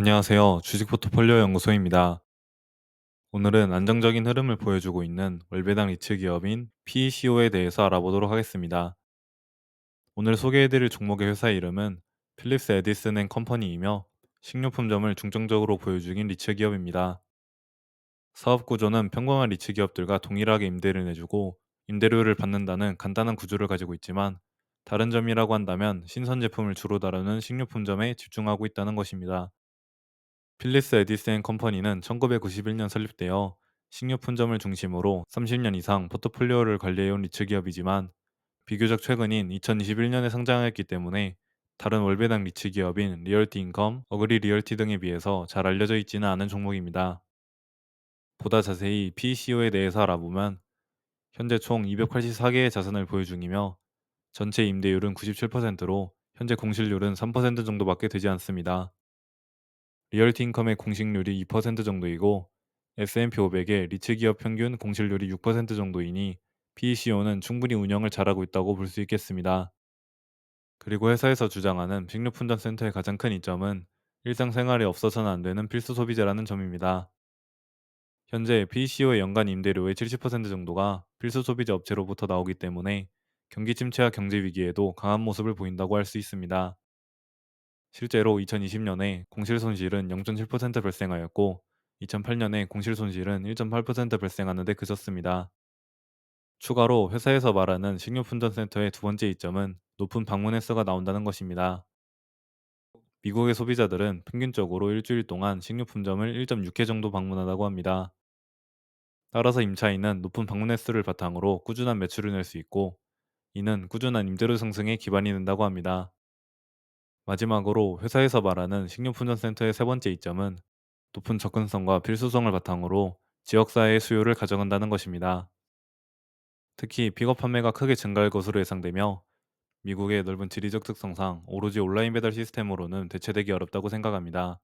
안녕하세요. 주식 포트폴리오 연구소입니다. 오늘은 안정적인 흐름을 보여주고 있는 월배당 리츠 기업인 PECO에 대해서 알아보도록 하겠습니다. 오늘 소개해드릴 종목의 회사 이름은 필립스 에디슨 앤 컴퍼니이며 식료품점을 중점적으로 보여주긴 리츠 기업입니다. 사업 구조는 평범한 리츠 기업들과 동일하게 임대를 내주고 임대료를 받는다는 간단한 구조를 가지고 있지만 다른 점이라고 한다면 신선 제품을 주로 다루는 식료품점에 집중하고 있다는 것입니다. 필리스 에디슨 컴퍼니는 1991년 설립되어 식료품점을 중심으로 30년 이상 포트폴리오를 관리해온 리츠 기업이지만 비교적 최근인 2021년에 상장했기 때문에 다른 월배당 리츠 기업인 리얼티 인컴, 어그리 리얼티 등에 비해서 잘 알려져 있지는 않은 종목입니다. 보다 자세히 PECO에 대해서 알아보면 현재 총 284개의 자산을 보유 중이며 전체 임대율은 97%로 현재 공실률은 3% 정도밖에 되지 않습니다. 리얼티 인컴의 공식률이 2% 정도이고 S&P 500의 리츠 기업 평균 공실률이 6% 정도이니 PECO는 충분히 운영을 잘하고 있다고 볼 수 있겠습니다. 그리고 회사에서 주장하는 식료품전센터의 가장 큰 이점은 일상생활에 없어서는 안 되는 필수 소비재라는 점입니다. 현재 PECO의 연간 임대료의 70% 정도가 필수 소비재 업체로부터 나오기 때문에 경기 침체와 경제 위기에도 강한 모습을 보인다고 할 수 있습니다. 실제로 2020년에 공실 손실은 0.7% 발생하였고 2008년에 공실 손실은 1.8% 발생하는 데 그쳤습니다. 추가로 회사에서 말하는 식료품전센터의 두 번째 이점은 높은 방문 횟수가 나온다는 것입니다. 미국의 소비자들은 평균적으로 일주일 동안 식료품점을 1.6회 정도 방문한다고 합니다. 따라서 임차인은 높은 방문 횟수를 바탕으로 꾸준한 매출을 낼 수 있고 이는 꾸준한 임대료 상승에 기반이 된다고 합니다. 마지막으로 회사에서 말하는 식료품전센터의 세 번째 이점은 높은 접근성과 필수성을 바탕으로 지역사회의 수요를 가져간다는 것입니다. 특히 픽업 판매가 크게 증가할 것으로 예상되며 미국의 넓은 지리적 특성상 오로지 온라인 배달 시스템으로는 대체되기 어렵다고 생각합니다.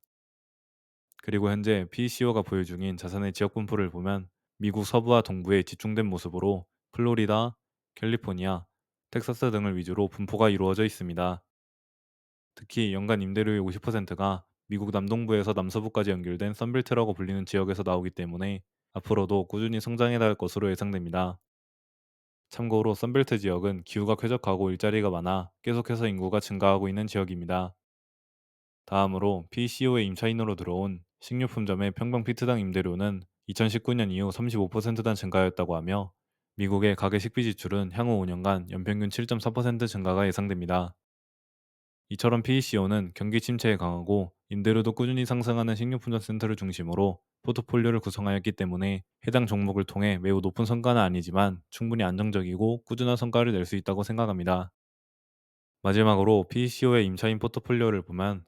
그리고 현재 PECO가 보유 중인 자산의 지역 분포를 보면 미국 서부와 동부에 집중된 모습으로 플로리다, 캘리포니아, 텍사스 등을 위주로 분포가 이루어져 있습니다. 특히 연간 임대료의 50%가 미국 남동부에서 남서부까지 연결된 선벨트라고 불리는 지역에서 나오기 때문에 앞으로도 꾸준히 성장해 나갈 것으로 예상됩니다. 참고로 선벨트 지역은 기후가 쾌적하고 일자리가 많아 계속해서 인구가 증가하고 있는 지역입니다. 다음으로 PCO의 임차인으로 들어온 식료품점의 평당 피트당 임대료는 2019년 이후 35%단 증가하였다고 하며 미국의 가계 식비 지출은 향후 5년간 연평균 7.4% 증가가 예상됩니다. 이처럼 PECO는 경기 침체에 강하고 임대료도 꾸준히 상승하는 식료품전 센터를 중심으로 포트폴리오를 구성하였기 때문에 해당 종목을 통해 매우 높은 성과는 아니지만 충분히 안정적이고 꾸준한 성과를 낼 수 있다고 생각합니다. 마지막으로 PECO의 임차인 포트폴리오를 보면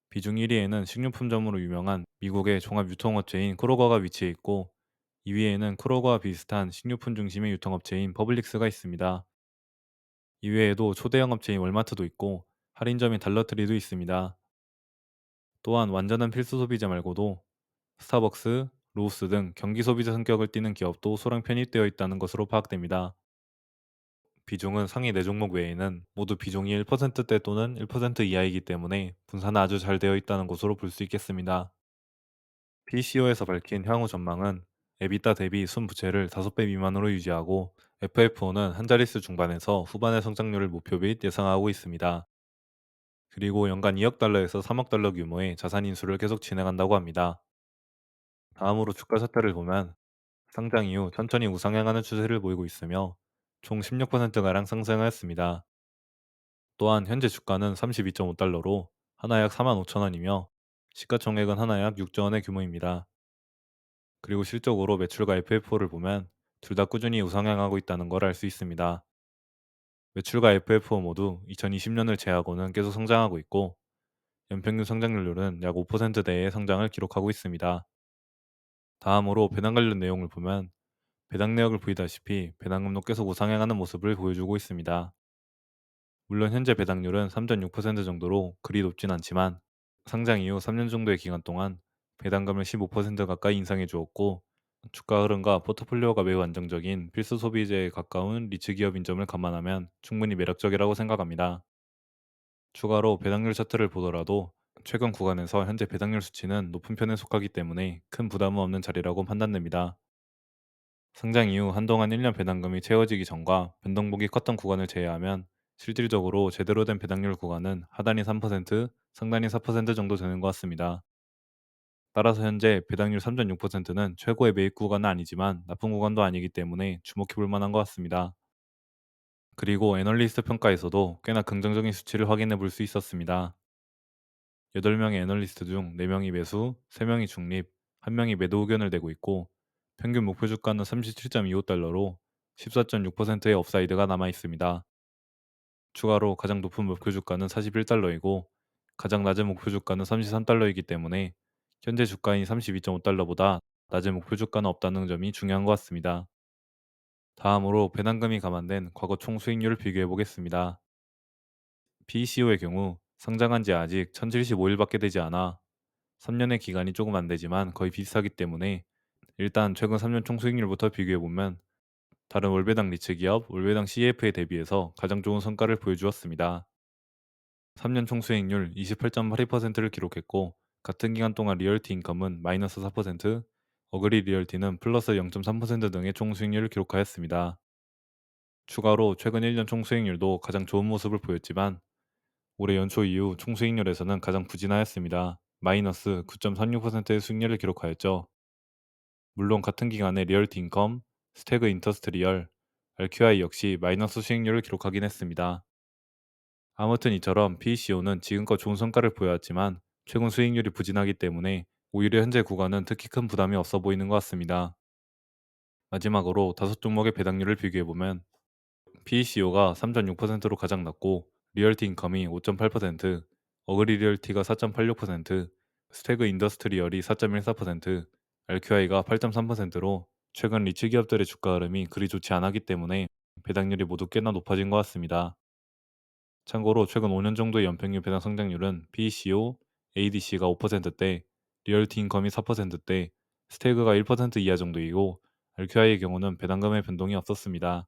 비중 1위에는 식료품점으로 유명한 미국의 종합 유통업체인 크로거가 위치해 있고 2위에는 크로거와 비슷한 식료품 중심의 유통업체인 퍼블릭스가 있습니다. 이외에도 초대형 업체인 월마트도 있고 할인점인 달러트리도 있습니다. 또한 완전한 필수 소비자 말고도 스타벅스, 로스 등 경기 소비자 성격을 띠는 기업도 소량 편입되어 있다는 것으로 파악됩니다. 비중은 상위 4종목 외에는 모두 비중이 1%대 또는 1% 이하이기 때문에 분산은 아주 잘 되어 있다는 것으로 볼 수 있겠습니다. PCO에서 밝힌 향후 전망은 에비타 대비 순부채를 5배 미만으로 유지하고 FFO는 한 자릿수 중반에서 후반의 성장률을 목표 및 예상하고 있습니다. 그리고 연간 2억 달러에서 3억 달러 규모의 자산 인수를 계속 진행한다고 합니다. 다음으로 주가 차트를 보면 상장 이후 천천히 우상향하는 추세를 보이고 있으며 총 16%가량 상승하였습니다. 또한 현재 주가는 32.5달러로 하나 약 4만 5천 원이며 시가총액은 하나 약 6조 원의 규모입니다. 그리고 실적으로 매출과 FFO를 보면 둘 다 꾸준히 우상향하고 있다는 걸 알 수 있습니다. 매출과 FFO 모두 2020년을 제하고는 계속 성장하고 있고 연평균 성장률은 약 5%대의 성장을 기록하고 있습니다. 다음으로 배당 관련 내용을 보면 배당 내역을 보이다시피 배당금도 계속 우상향하는 모습을 보여주고 있습니다. 물론 현재 배당률은 3.6% 정도로 그리 높진 않지만 상장 이후 3년 정도의 기간 동안 배당금을 15% 가까이 인상해 주었고 주가 흐름과 포트폴리오가 매우 안정적인 필수 소비재에 가까운 리츠 기업인 점을 감안하면 충분히 매력적이라고 생각합니다. 추가로 배당률 차트를 보더라도 최근 구간에서 현재 배당률 수치는 높은 편에 속하기 때문에 큰 부담은 없는 자리라고 판단됩니다. 상장 이후 한동안 1년 배당금이 채워지기 전과 변동폭이 컸던 구간을 제외하면 실질적으로 제대로 된 배당률 구간은 하단이 3%, 상단이 4% 정도 되는 것 같습니다. 따라서 현재 배당률 3.6%는 최고의 매입 구간은 아니지만 나쁜 구간도 아니기 때문에 주목해 볼 만한 것 같습니다. 그리고 애널리스트 평가에서도 꽤나 긍정적인 수치를 확인해 볼 수 있었습니다. 8명의 애널리스트 중 4명이 매수, 3명이 중립, 1명이 매도 의견을 내고 있고 평균 목표 주가는 37.25달러로 14.6%의 업사이드가 남아 있습니다. 추가로 가장 높은 목표 주가는 41달러이고 가장 낮은 목표 주가는 33달러이기 때문에 현재 주가인 32.5달러보다 낮은 목표 주가는 없다는 점이 중요한 것 같습니다. 다음으로 배당금이 감안된 과거 총 수익률을 비교해 보겠습니다. PECO의 경우 상장한 지 아직 1075일밖에 되지 않아 3년의 기간이 조금 안 되지만 거의 비슷하기 때문에 일단 최근 3년 총 수익률부터 비교해 보면 다른 월배당 리츠 기업, 월배당 CF에 대비해서 가장 좋은 성과를 보여주었습니다. 3년 총 수익률 28.82%를 기록했고 같은 기간 동안 리얼티 인컴은 마이너스 4%, 어그리 리얼티는 플러스 0.3% 등의 총 수익률을 기록하였습니다. 추가로 최근 1년 총 수익률도 가장 좋은 모습을 보였지만 올해 연초 이후 총 수익률에서는 가장 부진하였습니다. 마이너스 9.36%의 수익률을 기록하였죠. 물론 같은 기간에 리얼티 인컴, 스태그 인더스트리얼, RQI 역시 마이너스 수익률을 기록하긴 했습니다. 아무튼 이처럼 PECO는 지금껏 좋은 성과를 보여왔지만 최근 수익률이 부진하기 때문에 오히려 현재 구간은 특히 큰 부담이 없어 보이는 것 같습니다. 마지막으로 다섯 종목의 배당률을 비교해보면 PECO가 3.6%로 가장 낮고 리얼티 인컴이 5.8%, 어그리 리얼티가 4.86%, 스태그 인더스트리얼이 4.14%, RQI가 8.3%로 최근 리츠 기업들의 주가 흐름이 그리 좋지 않았기 때문에 배당률이 모두 꽤나 높아진 것 같습니다. 참고로 최근 5년 정도의 연평균 배당 성장률은 PECO, ADC가 5%대, 리얼티 인컴이 4%대, 스태그가 1% 이하 정도이고 RQI의 경우는 배당금의 변동이 없었습니다.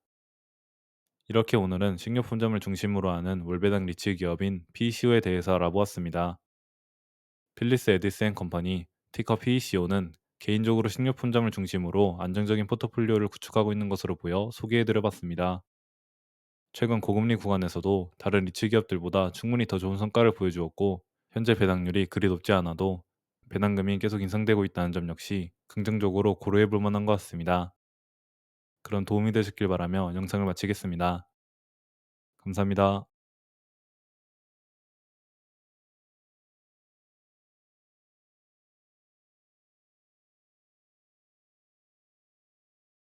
이렇게 오늘은 식료품점을 중심으로 하는 월배당 리츠 기업인 PECO에 대해서 알아보았습니다. 필리스 에디슨 컴퍼니, 티커 PECO는 개인적으로 식료품점을 중심으로 안정적인 포트폴리오를 구축하고 있는 것으로 보여 소개해드려봤습니다. 최근 고금리 구간에서도 다른 리츠 기업들보다 충분히 더 좋은 성과를 보여주었고 현재 배당률이 그리 높지 않아도 배당금이 계속 인상되고 있다는 점 역시 긍정적으로 고려해 볼 만한 것 같습니다. 그런 도움이 되셨길 바라며 영상을 마치겠습니다. 감사합니다.